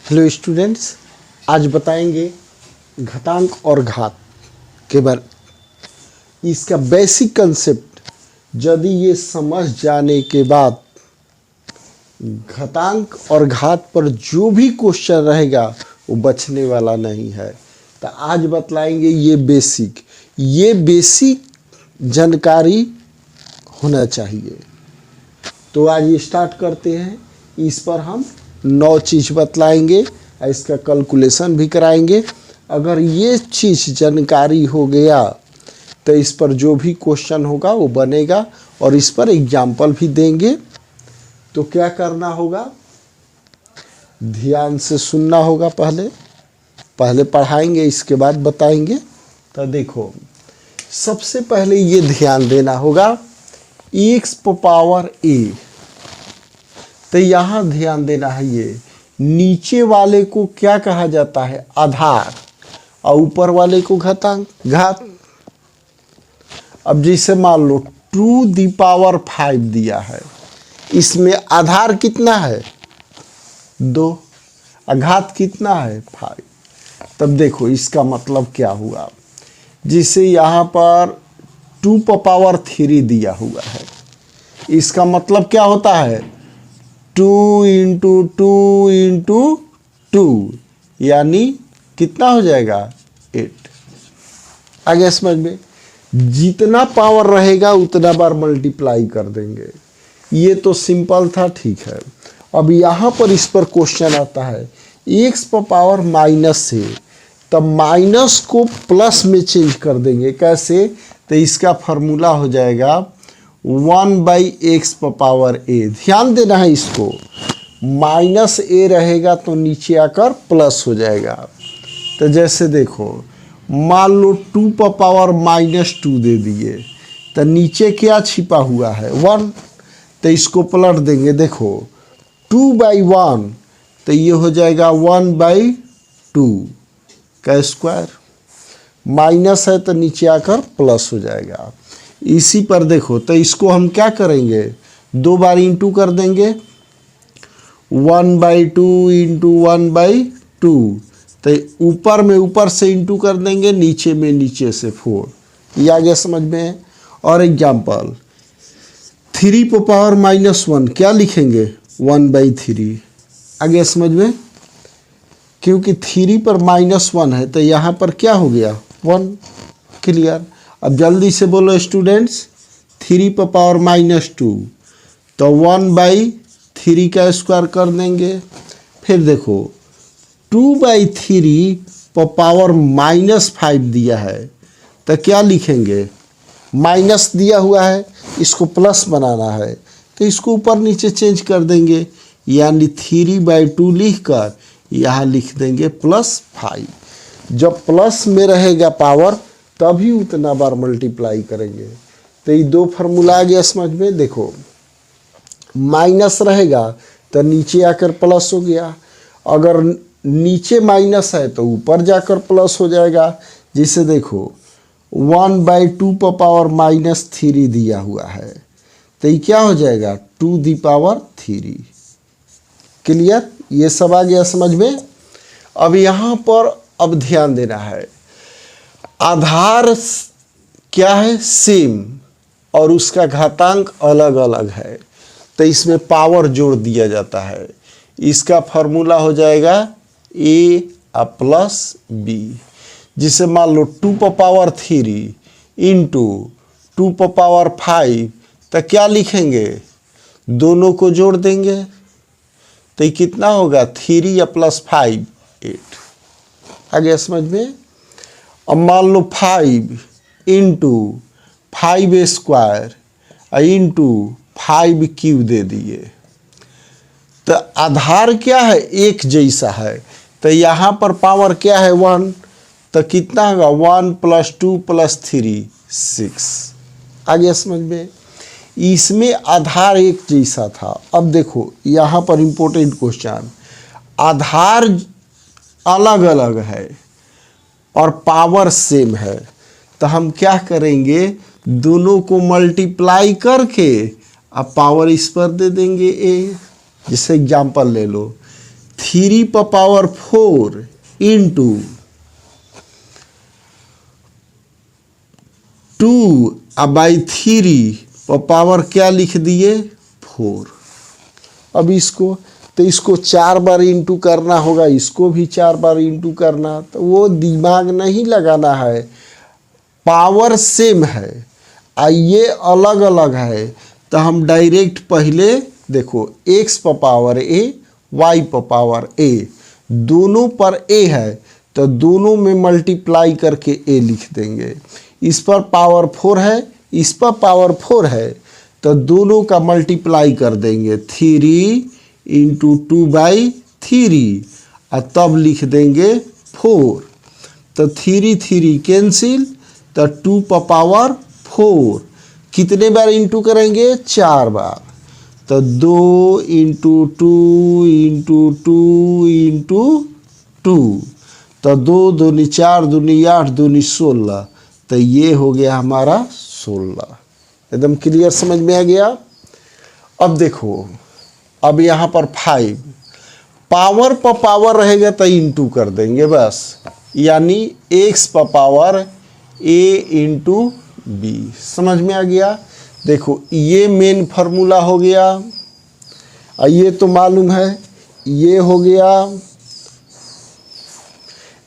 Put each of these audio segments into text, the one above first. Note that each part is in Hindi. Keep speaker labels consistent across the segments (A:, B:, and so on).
A: हेलो स्टूडेंट्स, आज बताएंगे घातांक और घात के बारे। इसका बेसिक कंसेप्ट यदि ये समझ जाने के बाद घातांक और घात पर जो भी क्वेश्चन रहेगा वो बचने वाला नहीं है। तो आज बतलाएंगे ये बेसिक जानकारी होना चाहिए। तो आज ये स्टार्ट करते हैं। इस पर हम 9 चीज़ बतलाएंगे, इसका कैलकुलेशन भी कराएंगे। अगर ये चीज़ जानकारी हो गया तो इस पर जो भी क्वेश्चन होगा वो बनेगा और इस पर एग्जाम्पल भी देंगे। तो क्या करना होगा, ध्यान से सुनना होगा। पहले पढ़ाएंगे, इसके बाद बताएंगे। तो देखो, सबसे पहले ये ध्यान देना होगा x पावर a। तो यहाँ ध्यान देना है, ये नीचे वाले को क्या कहा जाता है, आधार, और ऊपर वाले को घातांक, घात। अब जैसे मान लो 2⁵ दिया है, इसमें आधार कितना है 2, घात कितना है 5। तब देखो इसका मतलब क्या हुआ, जिसे यहाँ पर 2⁵ दिया हुआ है, इसका मतलब क्या होता है 2 × 2 × 2 यानी कितना हो जाएगा 8। आगे समझ में, जितना पावर रहेगा उतना बार मल्टीप्लाई कर देंगे। ये तो सिंपल था, ठीक है। अब यहाँ पर इस पर क्वेश्चन आता है x पर पावर माइनस है, तब माइनस को प्लस में चेंज कर देंगे। कैसे, तो इसका फॉर्मूला हो जाएगा 1/x पर पावर a। ध्यान देना है, इसको माइनस a रहेगा तो नीचे आकर प्लस हो जाएगा। तो जैसे देखो, मान लो 2 पर पावर -2 दे दिए, तो नीचे क्या छिपा हुआ है 1, तो इसको पलट देंगे। देखो 2/1 तो ये हो जाएगा 1/2 का स्क्वायर, माइनस है तो नीचे आकर प्लस हो जाएगा। इसी पर देखो, तो इसको हम क्या करेंगे, 2 बार इंटू कर देंगे, 1/2 × 1/2। तो ऊपर में ऊपर से इंटू कर देंगे, नीचे में नीचे से 4। ये आ गया समझ में। और एग्जाम्पल 3 पर पावर -1 क्या लिखेंगे 1/3। आ गया समझ में, क्योंकि 3 पर -1 है तो यहाँ पर क्या हो गया 1। क्लियर। अब जल्दी से बोलो स्टूडेंट्स, 3 पर पावर -2 तो 1/3 का स्क्वायर कर देंगे। फिर देखो 2/3 पर पावर -5 दिया है तो क्या लिखेंगे, माइनस दिया हुआ है, इसको प्लस बनाना है तो इसको ऊपर नीचे चेंज कर देंगे, यानी 3/2 लिखकर यहाँ लिख देंगे +5। जब प्लस में रहेगा पावर तभी उतना बार मल्टीप्लाई करेंगे। तो ये 2 फार्मूला आ गया समझ में। देखो माइनस रहेगा तो नीचे आकर प्लस हो गया, अगर नीचे माइनस है तो ऊपर जाकर प्लस हो जाएगा। जिसे देखो 1/2 पर पावर -3 दिया हुआ है तो ये क्या हो जाएगा 2⁵। क्लियर, ये सब आ गया समझ में। अब यहाँ पर अब ध्यान देना है, आधार क्या है सेम और उसका घातांक अलग अलग है, तो इसमें पावर जोड़ दिया जाता है। इसका फॉर्मूला हो जाएगा a + b। जिसे मान लो 2 पर पावर 3 × 2 पर पावर 5, तो क्या लिखेंगे, दोनों को जोड़ देंगे तो ये कितना होगा 3 + 5 8। आ गया समझ में। अब मान लो 5 × 5² × 5³ दे दिए, तो आधार क्या है एक जैसा है, तो यहाँ पर पावर क्या है 1, तो कितना होगा 1 + 2 + 3 6। आ गया समझ में। इसमें आधार एक जैसा था। अब देखो यहाँ पर इम्पोर्टेंट क्वेश्चन, आधार अलग अलग है और पावर सेम है, तो हम क्या करेंगे, दोनों को मल्टीप्लाई करके अब पावर इस पर दे देंगे a। जैसे एग्जाम्पल ले लो 3 पर पावर 4 इंटू 2 बाई 3 पर पावर क्या लिख दिए 4। अब इसको 4 बार इंटू करना होगा, इसको भी 4 बार इंटू करना, तो वो दिमाग नहीं लगाना है, पावर सेम है ये अलग अलग है, तो हम डायरेक्ट पहले देखो x पर पावर a y पर पावर a, दोनों पर a है तो दोनों में मल्टीप्लाई करके a लिख देंगे। इस पर पावर 4 है, इस पर पावर 4 है, तो दोनों का मल्टीप्लाई कर देंगे 3 इंटू 2/3 और तब लिख देंगे 4। तो 3 कैंसिल, तो 2 पर पावर 4 कितने बार इंटू करेंगे 4 बार, तो 2 इंटू 2 इंटू 2 इंटू 2, तो 2 दूनी 4 दूनी 8 दूनी 16, तो ये हो गया हमारा 16। एकदम क्लियर समझ में आ गया। अब देखो, अब यहाँ पर 5 पावर पर पावर रहेगा तो इंटू कर देंगे बस, यानी x पर पावर a इंटू b। समझ में आ गया। देखो ये मेन फार्मूला हो गया, ये तो मालूम है, ये हो गया।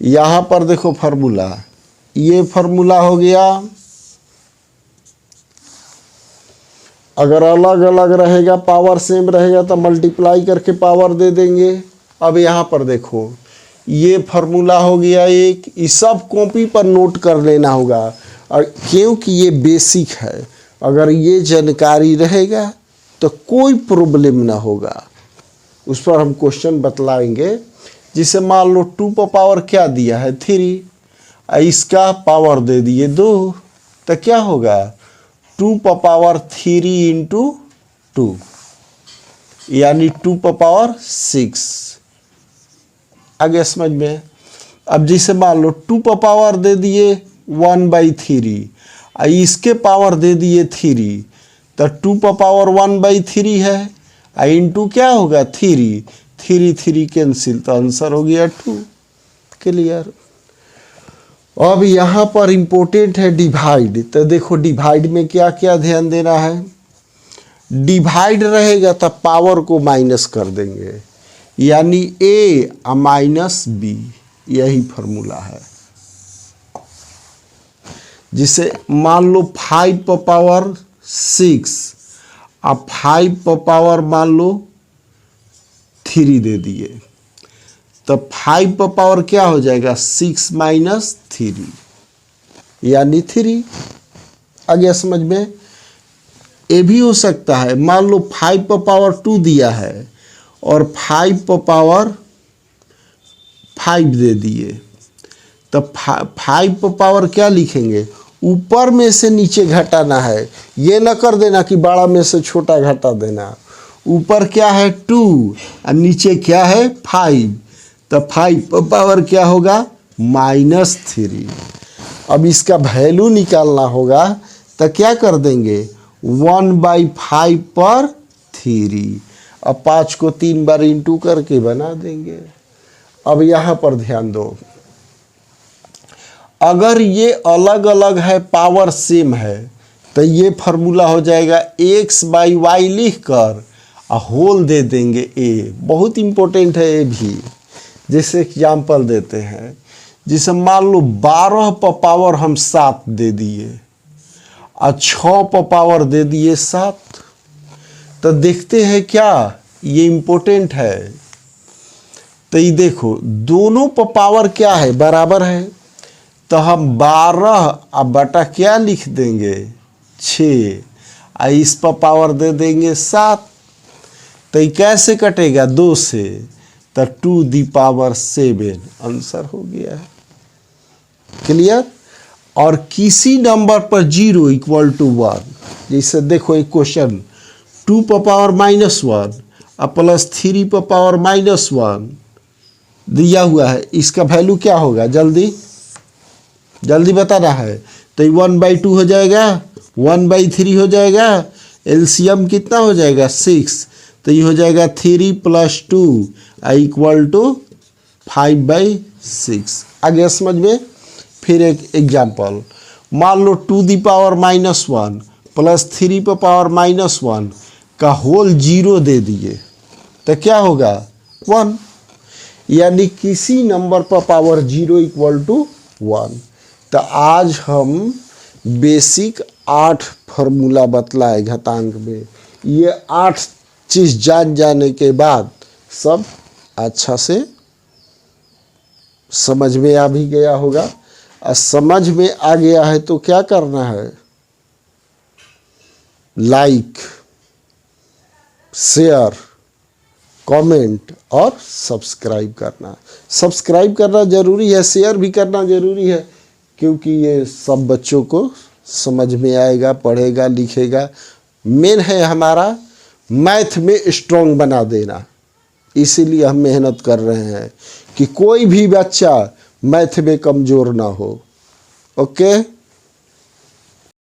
A: यहाँ पर देखो फार्मूला, ये फार्मूला हो गया। अगर अलग अलग रहेगा, पावर सेम रहेगा तो मल्टीप्लाई करके पावर दे देंगे। अब यहाँ पर देखो ये फार्मूला हो गया एक, इस सब कॉपी पर नोट कर लेना होगा, और क्योंकि ये बेसिक है, अगर ये जानकारी रहेगा तो कोई प्रॉब्लम ना होगा। उस पर हम क्वेश्चन बतलाएंगे। जिसे मान लो 2 पर पावर क्या दिया है 3, इसका पावर दे दिए 2, तो क्या होगा 2 पर पावर 3 इंटू 2, यानी 2 पर पावर 6। आगे समझ में। अब जैसे मान लो 2 पर पावर दे दिए 1/3, इसके पावर दे दिए 3, तो 2 पर पावर 1/3 है, इंटू क्या होगा 3 कैंसिल, तो आंसर हो गया 2। क्लियर। अब यहाँ पर इंपॉर्टेंट है डिवाइड। तो देखो डिवाइड में क्या क्या ध्यान देना है। डिवाइड रहेगा तो पावर को माइनस कर देंगे, यानी a माइनस b, यही फार्मूला है। जिसे मान लो 5 पर पावर 6 और 5 पर पावर मान लो 3 दे दिए, तो 5 पर पावर क्या हो जाएगा 6 माइनस 3, यानी 3। आ गया समझ में। ये भी हो सकता है, मान लो 5 पर पावर 2 दिया है और 5 पर पावर 5 दे दिए, तो 5 पर पावर क्या लिखेंगे, ऊपर में से नीचे घटाना है। ये न कर देना कि बड़ा में से छोटा घटा देना। ऊपर क्या है 2 और नीचे क्या है 5, तो 5 पर पावर क्या होगा -3। अब इसका वैल्यू निकालना होगा, तो क्या कर देंगे 1/5 पर 3। अब 5 को 3 बार इंटू करके बना देंगे। अब यहाँ पर ध्यान दो, अगर ये अलग अलग है पावर सेम है, तो ये फार्मूला हो जाएगा x/y लिख कर होल दे देंगे a। बहुत इम्पोर्टेंट है ये भी। जैसे एग्जाम्पल देते हैं, जिसे मान लो 12 पर पावर हम 7 दे दिए और 6 पर पावर दे दिए 7, तो देखते हैं क्या ये इम्पोर्टेंट है। तो ये देखो दोनों पर पावर क्या है बराबर है, तो हम 12 अब बटा क्या लिख देंगे 6, और इस पर पावर दे देंगे 7, तो ये कैसे कटेगा 2 से, तो 2 दी पावर 7 आंसर हो गया है। क्लियर। और किसी नंबर पर 0 इक्वल टू 1, जैसे देखो एक क्वेश्चन 2 पर पावर -1 और +3 पर पावर -1 दिया हुआ है, इसका वैल्यू क्या होगा जल्दी बताना है। तो 1/2 हो जाएगा, 1/3 हो जाएगा, एलसीएम कितना हो जाएगा 6, तो ये हो जाएगा 3 + 2 इक्वल टू 5/6। आगे समझ में। फिर एक एग्जाम्पल, मान लो 2⁻⁻1 प्लस 3⁻⁻1 का होल 0 दे दिए तो क्या होगा 1, यानी किसी नंबर पर पावर 0 इक्वल टू 1। तो आज हम बेसिक 8 फार्मूला बतलाए घातांक में। ये 8 चीज़ जान जाने के बाद सब अच्छा से समझ में आ भी गया होगा। और समझ में आ गया है तो क्या करना है, लाइक, शेयर, कमेंट और सब्सक्राइब करना। सब्सक्राइब करना ज़रूरी है, शेयर भी करना ज़रूरी है, क्योंकि ये सब बच्चों को समझ में आएगा, पढ़ेगा, लिखेगा। मेन है हमारा मैथ में स्ट्रॉन्ग बना देना। इसीलिए हम मेहनत कर रहे हैं कि कोई भी बच्चा मैथ में कमज़ोर ना हो। ओके।